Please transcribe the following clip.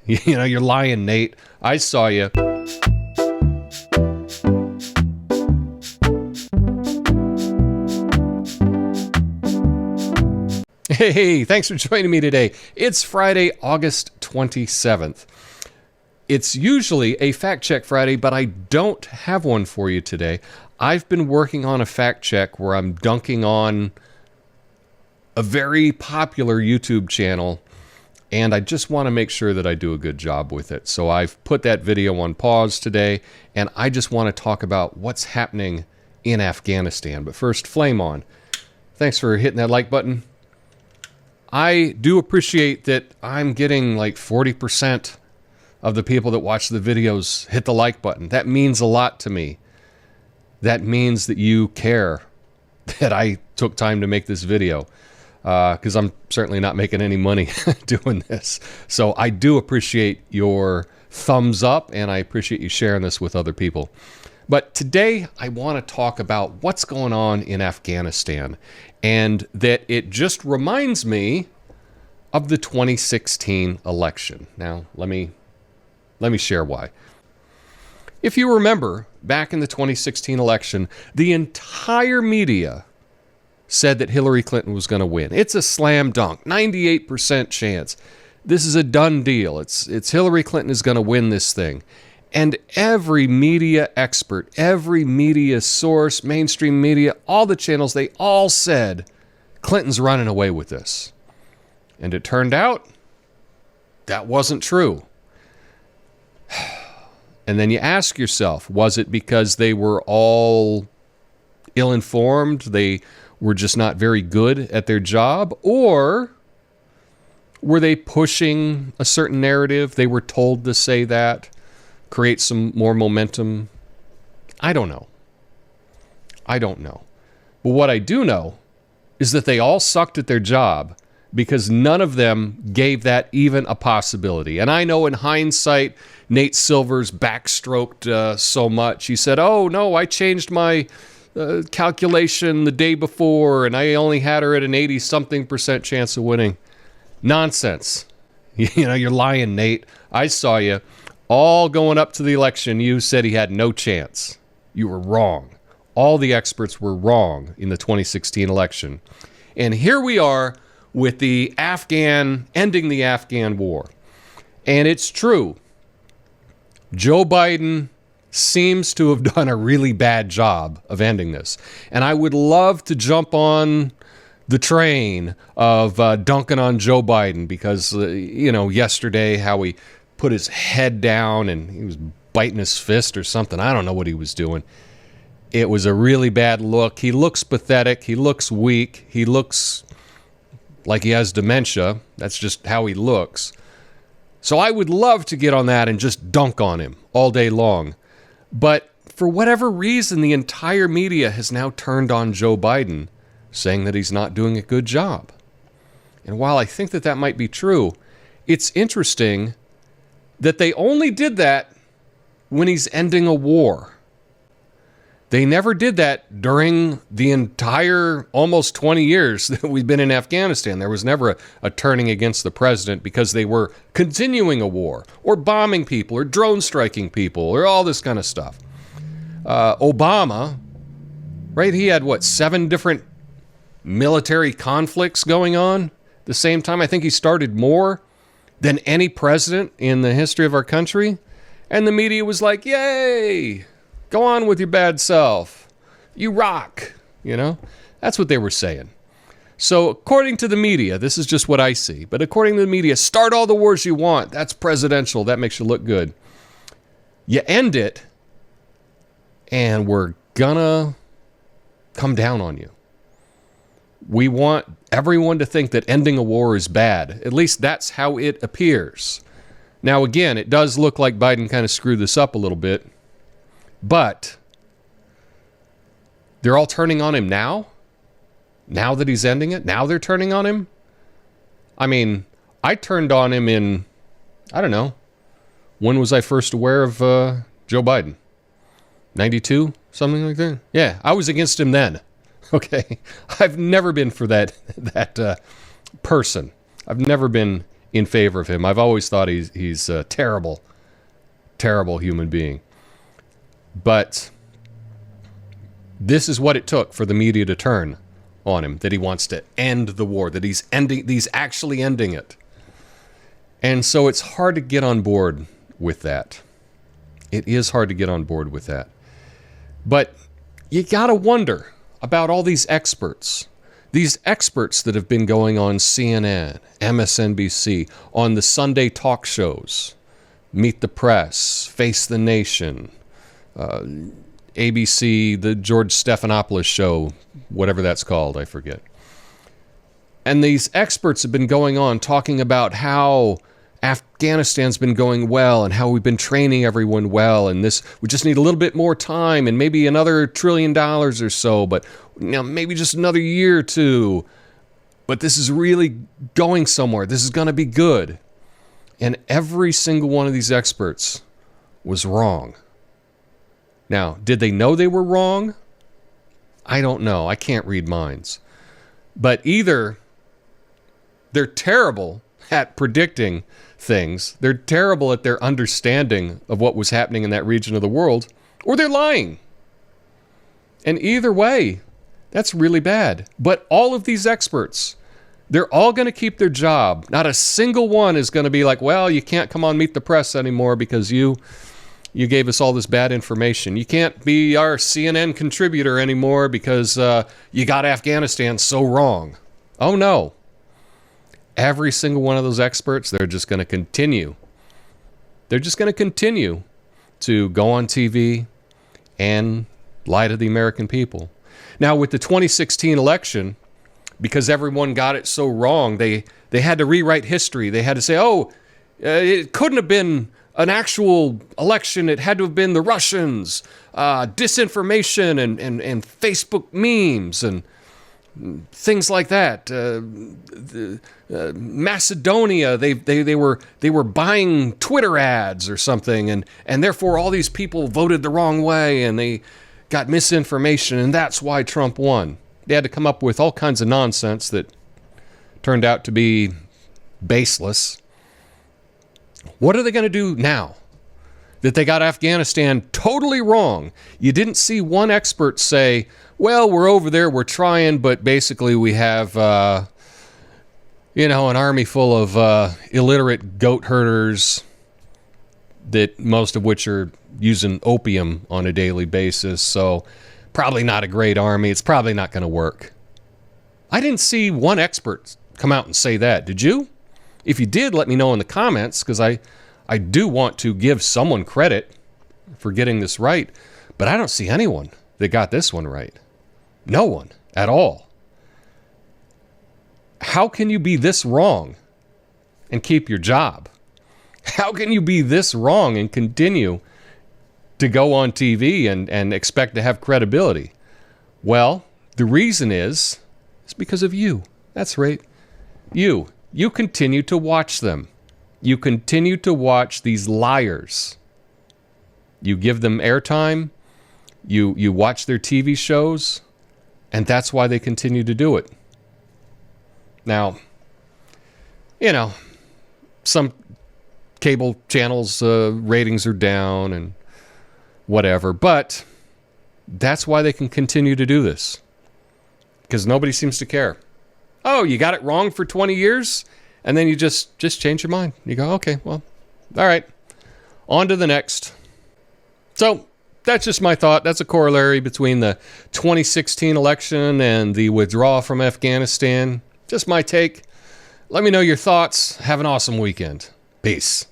You're lying, Nate. I saw you. Hey, thanks for joining me today. It's Friday, August 27th. It's usually a Fact Check Friday, but I don't have one for you today. I've been working on a fact check where I'm dunking on a very popular YouTube channel, and I just want to make sure that I do a good job with it. So I've put that video on pause today, and I just want to talk about what's happening in Afghanistan. But first, flame on. Thanks for hitting that like button. I do appreciate that I'm getting like 40% of the people that watch the videos hit the like button. That means a lot to me. That means that you care that I took time to make this video, because I'm certainly not making any money doing this. So I do appreciate your thumbs up, and I appreciate you sharing this with other people. But today I want to talk about what's going on in Afghanistan, and that it just reminds me of the 2016 election. Now, let me share why. If you remember, back in the 2016 election, the entire media said that Hillary Clinton was going to win. It's a slam dunk, 98% chance. This is a done deal. It's Hillary Clinton is going to win this thing. And every media expert, every media source, mainstream media, all the channels, they all said Clinton's running away with this. And it turned out that wasn't true. And then you ask yourself, was it because they were all ill-informed, they were just not very good at their job, or were they pushing a certain narrative? They were told to say that, create some more momentum. I don't know. But what I do know is that they all sucked at their job, because none of them gave that even a possibility. And I know in hindsight, Nate Silver's backstroked so much. He said, oh, no, I changed my calculation the day before, and I only had her at an 80-something% chance of winning. Nonsense. You're lying, Nate. I saw you. All going up to the election, you said he had no chance. You were wrong. All the experts were wrong in the 2016 election. And here we are with the ending the Afghan war. And it's true. Joe Biden seems to have done a really bad job of ending this. And I would love to jump on the train of dunking on Joe Biden because, yesterday how he put his head down and he was biting his fist or something. I don't know what he was doing. It was a really bad look. He looks pathetic. He looks weak. He looks like he has dementia. That's just how he looks. So I would love to get on that and just dunk on him all day long. But for whatever reason, the entire media has now turned on Joe Biden, saying that he's not doing a good job. And while I think that might be true, it's interesting that they only did that when he's ending a war. They never did that during the entire almost 20 years that we've been in Afghanistan. There was never a turning against the president because they were continuing a war or bombing people or drone striking people or all this kind of stuff. Obama, right? He had 7 different military conflicts going on at the same time. I think he started more than any president in the history of our country. And the media was like, yay! Go on with your bad self. You rock. That's what they were saying. So according to the media, this is just what I see, but according to the media, start all the wars you want. That's presidential. That makes you look good. You end it, and we're gonna come down on you. We want everyone to think that ending a war is bad. At least that's how it appears. Now, again, it does look like Biden kind of screwed this up a little bit. But they're all turning on him now? Now that he's ending it? Now they're turning on him? I mean, I turned on him in, I don't know, when was I first aware of Joe Biden? 92? Something like that? Yeah, I was against him then. Okay? I've never been for that person. I've never been in favor of him. I've always thought he's a terrible, terrible human being. But this is what it took for the media to turn on him, that he wants to end the war, that he's actually ending it. And so it's hard to get on board with that. It is hard to get on board with that. But you got to wonder about all these experts that have been going on CNN, MSNBC, on the Sunday talk shows, Meet the Press, Face the Nation, ABC, the George Stephanopoulos show, whatever that's called, I forget. And these experts have been going on talking about how Afghanistan's been going well and how we've been training everyone well, and we just need a little bit more time and maybe another $1 trillion or so, but maybe just another year or two. But this is really going somewhere. This is going to be good. And every single one of these experts was wrong. Now, did they know they were wrong? I don't know. I can't read minds. But either they're terrible at predicting things, they're terrible at their understanding of what was happening in that region of the world, or they're lying. And either way, that's really bad. But all of these experts, they're all going to keep their job. Not a single one is going to be like, well, you can't come on Meet the Press anymore because you gave us all this bad information. You can't be our CNN contributor anymore because you got Afghanistan so wrong. Oh, no. Every single one of those experts, they're just going to continue. They're just going to continue to go on TV and lie to the American people. Now, with the 2016 election, because everyone got it so wrong, they had to rewrite history. They had to say, it couldn't have been an actual election. It had to have been the Russians, disinformation and Facebook memes and things like that. Macedonia, they were buying Twitter ads or something, and therefore all these people voted the wrong way and they got misinformation, and that's why Trump won. They had to come up with all kinds of nonsense that turned out to be baseless. What are they going to do now that they got Afghanistan totally wrong? You didn't see one expert say, well, we're over there, we're trying, but basically we have, an army full of illiterate goat herders, that most of which are using opium on a daily basis, so probably not a great army. It's probably not going to work. I didn't see one expert come out and say that. Did you? If you did, let me know in the comments, because I do want to give someone credit for getting this right, but I don't see anyone that got this one right. No one at all. How can you be this wrong and keep your job? How can you be this wrong and continue to go on TV and expect to have credibility? Well, the reason is because of you. That's right. You continue to watch them. You continue to watch these liars. You give them airtime. You watch their TV shows, and that's why they continue to do it. Now, some cable channels' ratings are down and whatever, but that's why they can continue to do this, because nobody seems to care. Oh, you got it wrong for 20 years, and then you just change your mind. You go, okay, well, all right, on to the next. So that's just my thought. That's a corollary between the 2016 election and the withdrawal from Afghanistan. Just my take. Let me know your thoughts. Have an awesome weekend. Peace.